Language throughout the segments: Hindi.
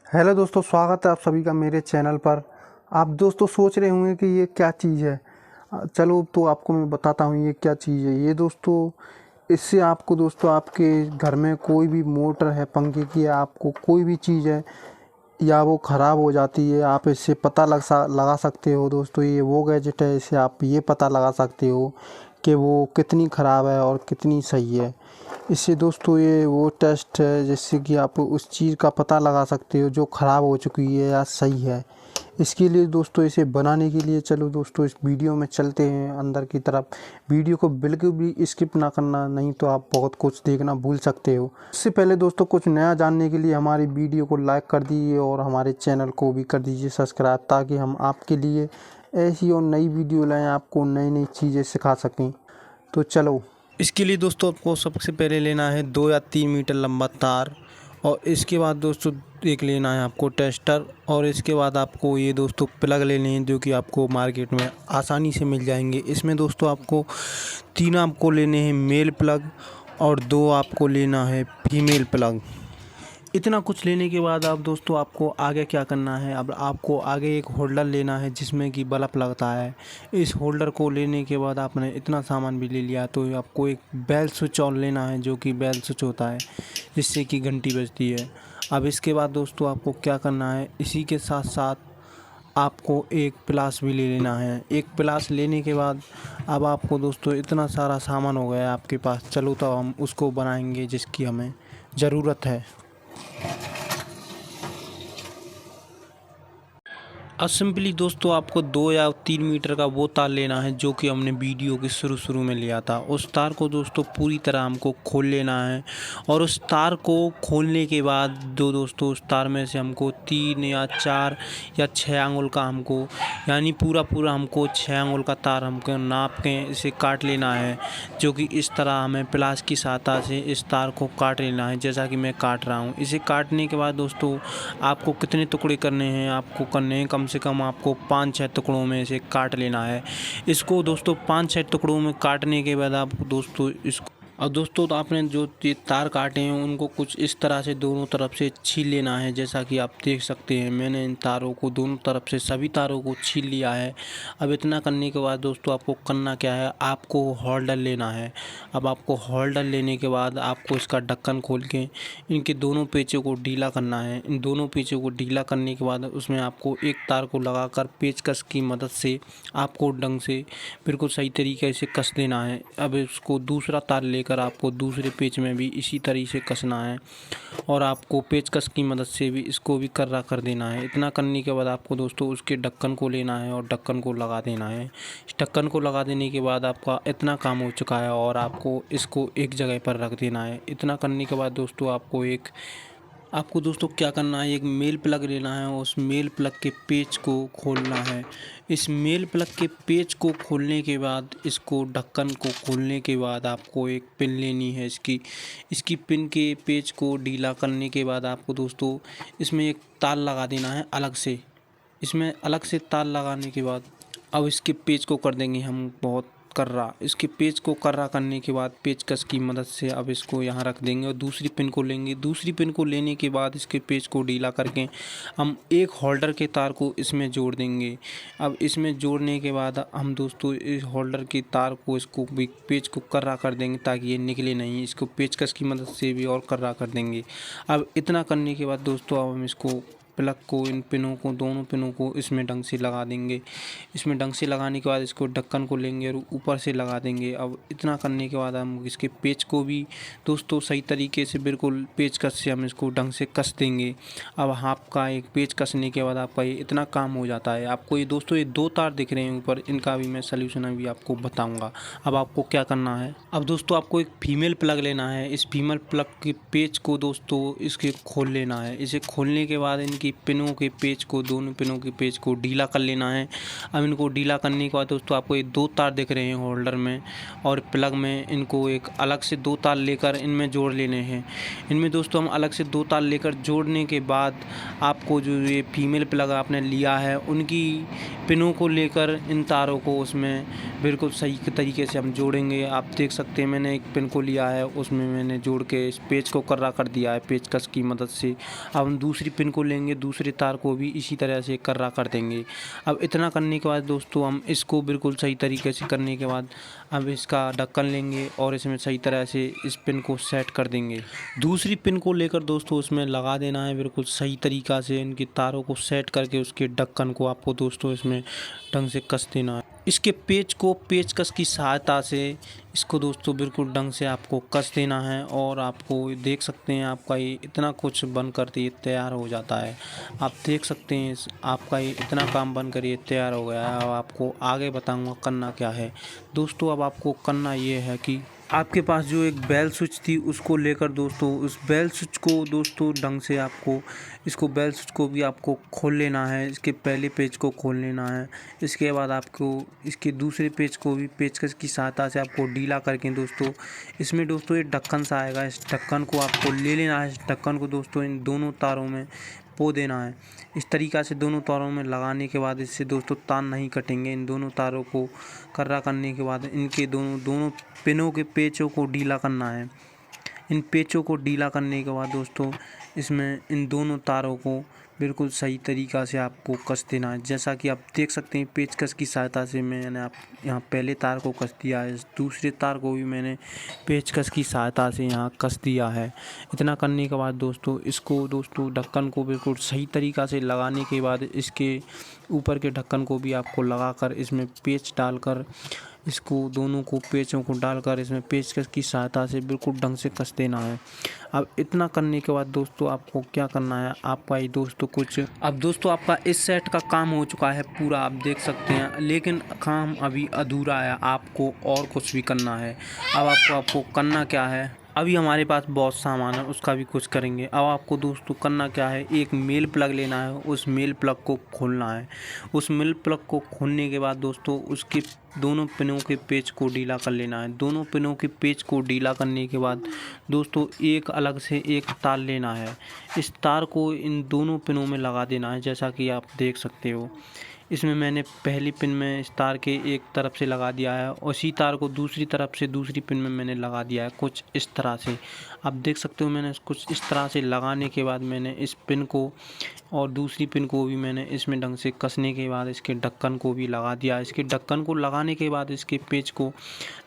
हेलो दोस्तों, स्वागत है आप सभी का मेरे चैनल पर। आप दोस्तों सोच रहे होंगे कि ये क्या चीज़ है। चलो तो आपको मैं बताता हूँ ये क्या चीज़ है। ये दोस्तों, इससे आपको दोस्तों आपके घर में कोई भी मोटर है पंखे की, या आपको कोई भी चीज़ है या वो ख़राब हो जाती है, आप इससे पता लगा सकते हो। दोस्तों ये वो गैजेट है, इससे आप ये पता लगा सकते हो कि वो कितनी ख़राब है और कितनी सही है। इससे दोस्तों ये वो टेस्ट है जिससे कि आप उस चीज़ का पता लगा सकते हो जो ख़राब हो चुकी है या सही है। इसके लिए दोस्तों इसे बनाने के लिए चलो दोस्तों इस वीडियो में चलते हैं अंदर की तरफ। वीडियो को बिल्कुल भी स्किप ना करना, नहीं तो आप बहुत कुछ देखना भूल सकते हो। इससे पहले दोस्तों कुछ नया जानने के लिए हमारी वीडियो को लाइक कर दीजिए और हमारे चैनल को भी कर दीजिए सब्सक्राइब, ताकि हम आपके लिए ऐसी और नई वीडियो लाएँ, आपको नई नई चीज़ें सिखा सकें। तो चलो, इसके लिए दोस्तों आपको सबसे पहले लेना है 2 या 3 मीटर लंबा तार, और इसके बाद दोस्तों एक लेना है आपको टेस्टर, और इसके बाद आपको ये दोस्तों प्लग लेने हैं जो कि आपको मार्केट में आसानी से मिल जाएंगे। इसमें दोस्तों आपको 3 आपको लेने हैं मेल प्लग और 2 आपको लेना है फीमेल प्लग। इतना कुछ लेने के बाद आप दोस्तों आपको आगे क्या करना है। अब आपको आगे एक होल्डर लेना है जिसमें कि बल्ब लगता है। इस होल्डर को लेने के बाद आपने इतना सामान भी ले लिया, तो आपको एक बेल स्विच और लेना है जो कि बेल स्विच होता है जिससे कि घंटी बजती है। अब इसके बाद दोस्तों आपको क्या करना है, इसी के साथ साथ आपको एक प्लास भी ले लेना है। एक प्लास लेने के बाद अब आपको दोस्तों इतना सारा सामान हो गया आपके पास। चलो तो हम उसको बनाएंगे जिसकी हमें ज़रूरत है। अब सिंपली दोस्तों आपको 2 या 3 मीटर का वो तार लेना है जो कि हमने वीडियो के शुरू में लिया था। उस तार को दोस्तों पूरी तरह हमको खोल लेना है, और उस तार को खोलने के बाद दोस्तों उस तार में से हमको 3 या 4 या 6 आंगुल का हमको, यानी पूरा हमको 6 आंगुल का तार हमको नाप के इसे काट लेना है। जो कि इस तरह हमें प्लास की सहायता से इस तार को काट लेना है, जैसा कि मैं काट रहा हूँ। इसे काटने के बाद दोस्तों आपको कितने टुकड़े करने हैं, आपको करने हैं कम से कम आपको 5-6 टुकड़ों में इसे काट लेना है। इसको दोस्तों 5-6 टुकड़ों में काटने के बाद आप दोस्तों इसको, और दोस्तों तो आपने जो ये तार काटे हैं उनको कुछ इस तरह से दोनों तरफ से छील लेना है। जैसा कि आप देख सकते हैं मैंने इन तारों को दोनों तरफ से सभी तारों को छील लिया है। अब इतना करने के बाद दोस्तों आपको करना क्या है, आपको होल्डर लेना है। अब आपको होल्डर लेने के बाद आपको इसका ढक्कन खोल के इनके दोनों पेचों को ढीला करना है। इन दोनों पेचों को ढीला करने के बाद उसमें आपको एक तार को लगाकर पेचकस की मदद से आपको ढंग से बिल्कुल सही तरीके से कस देना है। अब इसको दूसरा तार लेकर आपको दूसरे पेच में भी इसी तरीके से कसना है, और आपको पेचकस की मदद से भी इसको भी कर्रा कर देना है। इतना करने के बाद आपको दोस्तों उसके ढक्कन को लेना है और ढक्कन को लगा देना है। इस ढक्कन को लगा देने के बाद आपका इतना काम हो चुका है, और आपको इसको एक जगह पर रख देना है। इतना करने के बाद दोस्तों आपको दोस्तों क्या करना है, एक मेल प्लग लेना है, उस मेल प्लग के पेच को खोलना है। इस मेल प्लग के पेच को खोलने के बाद, इसको ढक्कन को खोलने के बाद आपको एक पिन लेनी है। इसकी पिन के पेच को ढीला करने के बाद आपको दोस्तों इसमें एक तार लगा देना है अलग से। इसमें अलग से तार लगाने के बाद अब इसके पेच को कर देंगे हम बहुत कर्रा। इसके पेच को कर्रा करने के बाद पेचकस की मदद से अब इसको यहाँ रख देंगे और दूसरी पिन को लेंगे। दूसरी पिन को लेने के बाद इसके पेच को ढीला करके हम एक होल्डर के तार को इसमें जोड़ देंगे। अब इसमें जोड़ने के बाद हम दोस्तों इस होल्डर के तार को इसको भी पेच को कर्रा कर देंगे ताकि ये निकले नहीं। इसको पेचकस की मदद से भी और कर्रा कर देंगे। अब इतना करने के बाद दोस्तों अब हम इसको प्लग को, इन पिनों को, दोनों पिनों को इसमें ढंग से लगा देंगे। इसमें ढंग से लगाने के बाद इसको ढक्कन को लेंगे और ऊपर से लगा देंगे। अब इतना करने के बाद हम इसके पेच को भी दोस्तों सही तरीके से बिल्कुल पेचकस से हम इसको ढंग से कस देंगे। अब आपका एक पेच कसने के बाद आपका ये इतना काम हो जाता है। आपको ये दोस्तों ये 2 तार दिख रहे हैं ऊपर, इनका भी मैं सल्यूशन अभी आपको बताऊँगा। अब आपको क्या करना है, अब दोस्तों आपको एक फीमेल प्लग लेना है। इस फीमेल प्लग के पेच को दोस्तों इसके खोल लेना है। इसे खोलने के बाद इनकी पिनों के पेच को, दोनों पिनों के पेच को ढीला कर लेना है। अब इनको ढीला करने के बाद दोस्तों आपको ये 2 तार दिख रहे हैं होल्डर में और प्लग में, इनको एक अलग से 2 तार लेकर इनमें जोड़ लेने हैं। इनमें दोस्तों हम अलग से 2 तार लेकर जोड़ने के बाद आपको जो ये फीमेल प्लग आपने लिया है उनकी पिनों को लेकर इन तारों को उसमें बिल्कुल सही तरीके से हम जोड़ेंगे। आप देख सकते हैं मैंने एक पिन को लिया है, उसमें मैंने जोड़ के इस पेच को कर्रा कर दिया है पेचकस की मदद से। अब हम दूसरी पिन को लेंगे। दूसरे तार को भी इसी तरह से कर्रा कर देंगे। अब इतना करने के बाद दोस्तों हम इसको बिल्कुल सही तरीके से करने के बाद अब इसका ढक्कन लेंगे और इसमें सही तरह से इस पिन को सेट कर देंगे। दूसरी पिन को लेकर दोस्तों उसमें लगा देना है बिल्कुल सही तरीक़ा से। इनके तारों को सेट करके उसके ढक्कन को आपको दोस्तों इसमें ढंग से कस देना है। इसके पेच को पेचकस की सहायता से इसको दोस्तों बिल्कुल ढंग से आपको कस देना है और आपको देख सकते हैं आपका ये इतना कुछ बन कर ये तैयार हो जाता है। आप देख सकते हैं आपका ये इतना काम बन कर ये तैयार हो गया है। अब आपको आगे बताऊंगा करना क्या है। दोस्तों अब आपको करना ये है कि आपके पास जो एक बेल स्विच थी उसको लेकर दोस्तों उस बेल स्विच को दोस्तों ढंग से आपको इसको बेल स्विच को भी आपको खोल लेना है। इसके पहले पेज को खोल लेना है। इसके बाद आपको इसके दूसरे पेज को भी पेचकस की सहायता से आपको ढीला करके दोस्तों इसमें दोस्तों ये ढक्कन सा आएगा। इस ढक्कन को आपको ले लेना है। इस ढक्कन को दोस्तों इन दोनों तारों में पो देना है। इस तरीक़ा से दोनों तारों में लगाने के बाद इससे दोस्तों तार नहीं कटेंगे। इन दोनों तारों को कर्रा करने के बाद इनके दोनों पिनों के पेचों को ढीला करना है। इन पेचों को ढीला करने के बाद दोस्तों इसमें इन दोनों तारों को बिल्कुल सही तरीक़ा से आपको कस देना है। जैसा कि आप देख सकते हैं पेचकस की सहायता से मैंने आप यहाँ पहले तार को कस दिया है। दूसरे तार को भी मैंने पेचकस की सहायता से यहाँ कस दिया है। इतना करने के बाद दोस्तों इसको दोस्तों ढक्कन को बिल्कुल सही तरीक़ा से लगाने के बाद इसके ऊपर के ढक्कन को भी आपको लगाकर इसमें पेच डालकर इसको दोनों को पेचों को डालकर इसमें पेचकस की सहायता से बिल्कुल ढंग से कस देना है। अब इतना करने के बाद दोस्तों आपको क्या करना है आपका ये दोस्तों अब दोस्तों आपका इस सेट का काम हो चुका है पूरा आप देख सकते हैं। लेकिन काम अभी अधूरा है। आपको और कुछ भी करना है। अब आपको करना क्या है। अभी हमारे पास बहुत सामान है उसका भी कुछ करेंगे। अब आपको दोस्तों करना क्या है एक मेल प्लग लेना है। उस मेल प्लग को खोलना है। उस मेल प्लग को खोलने के बाद दोस्तों उसके दोनों पिनों के पेच को ढीला कर लेना है। दोनों पिनों के पेच को ढीला करने के बाद दोस्तों एक अलग से एक तार लेना है। इस तार को इन दोनों पिनों में लगा देना है। जैसा कि आप देख सकते हो इसमें मैंने पहली पिन में इस तार के एक तरफ से लगा दिया है और इसी तार को दूसरी तरफ से दूसरी पिन में मैंने लगा दिया है कुछ इस तरह से। आप देख सकते हो मैंने कुछ इस तरह से लगाने के बाद मैंने इस पिन को और दूसरी पिन को भी मैंने इसमें ढंग से कसने के बाद इसके ढक्कन को भी लगा दिया। इसके ढक्कन को लगाने के बाद इसके पेच को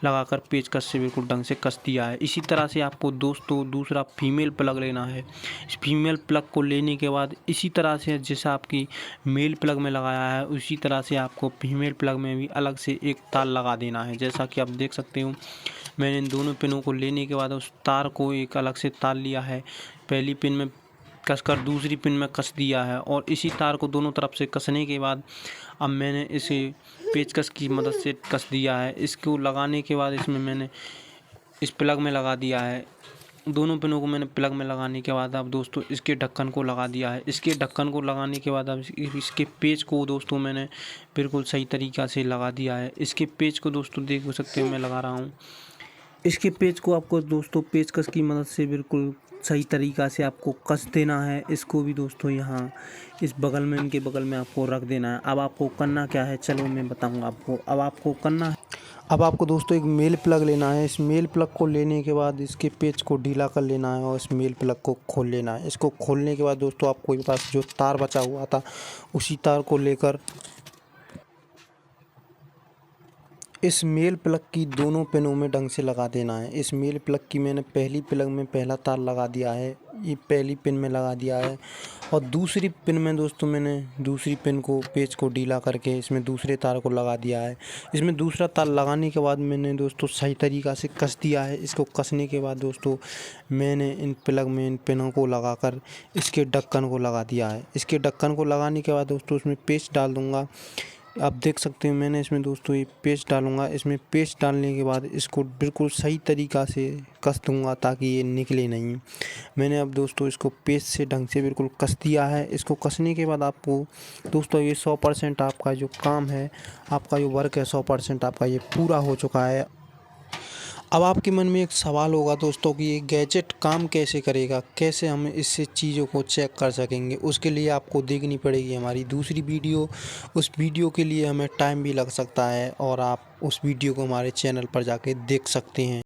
लगाकर पेचकस से बिल्कुल ढंग से कस दिया है। इसी तरह से आपको दोस्तों दूसरा फीमेल प्लग लेना है। इस फीमेल प्लग को लेने के बाद इसी तरह से जैसा आपकी मेल प्लग में लगाया है उसी तरह से आपको फीमेल प्लग में भी अलग से एक तार लगा देना है। जैसा कि आप देख सकते हो मैंने इन दोनों पिनों को लेने के बाद उस तार को एक अलग से तार लिया है। पहली पिन में कसकर दूसरी पिन में कस दिया है और इसी तार को दोनों तरफ से कसने के बाद अब मैंने इसे पेचकस की मदद से कस दिया है। इसको लगाने के बाद इसमें मैंने इस प्लग में लगा दिया है। दोनों पिनों को मैंने प्लग में लगाने के बाद अब दोस्तों इसके ढक्कन को लगा दिया है। इसके ढक्कन को लगाने के बाद अब इसके पेच को दोस्तों मैंने बिल्कुल सही तरीक़ा से लगा दिया है। इसके पेच को दोस्तों देख सकते हो मैं लगा रहा हूँ। इसके पेच को आपको दोस्तों पेचकस की मदद से बिल्कुल सही तरीक़ा से आपको कस देना है। इसको भी दोस्तों यहाँ इस बगल में इनके बगल में आपको रख देना है। अब आपको करना क्या है चलो मैं बताऊँगा आपको। अब आपको दोस्तों एक मेल प्लग लेना है। इस मेल प्लग को लेने के बाद इसके पेच को ढीला कर लेना है और इस मेल प्लग को खोल लेना है। इसको खोलने के बाद दोस्तों आपको के पास जो तार बचा हुआ था उसी तार को लेकर इस मेल प्लग की दोनों पिनों में ढंग से लगा देना है। इस मेल प्लग की मैंने पहली प्लग में पहला तार लगा दिया है। ये पहली पिन में लगा दिया है और दूसरी पिन में दोस्तों मैंने दूसरी पिन को पेच को ढीला करके इसमें दूसरे तार को लगा दिया है। इसमें दूसरा तार लगाने के बाद मैंने दोस्तों सही तरीक़ा से कस दिया है। इसको कसने के बाद दोस्तों मैंने इन प्लग में इन पिनों को लगाकर इसके ढक्कन को लगा दिया है। इसके ढक्कन को लगाने के बाद दोस्तों इसमें पेच डाल दूँगा। आप देख सकते हैं मैंने इसमें दोस्तों ये पेस्ट डालूँगा। इसमें पेस्ट डालने के बाद इसको बिल्कुल सही तरीक़ा से कस दूँगा ताकि ये निकले नहीं। मैंने अब दोस्तों इसको पेस्ट से ढंग से बिल्कुल कस दिया है। इसको कसने के बाद आपको दोस्तों ये 100% आपका जो काम है आपका जो वर्क है 100% आपका ये पूरा हो चुका है। अब आपके मन में एक सवाल होगा दोस्तों कि ये गैजेट काम कैसे करेगा, कैसे हम इससे चीज़ों को चेक कर सकेंगे। उसके लिए आपको देखनी पड़ेगी हमारी दूसरी वीडियो। उस वीडियो के लिए हमें टाइम भी लग सकता है और आप उस वीडियो को हमारे चैनल पर जाके देख सकते हैं।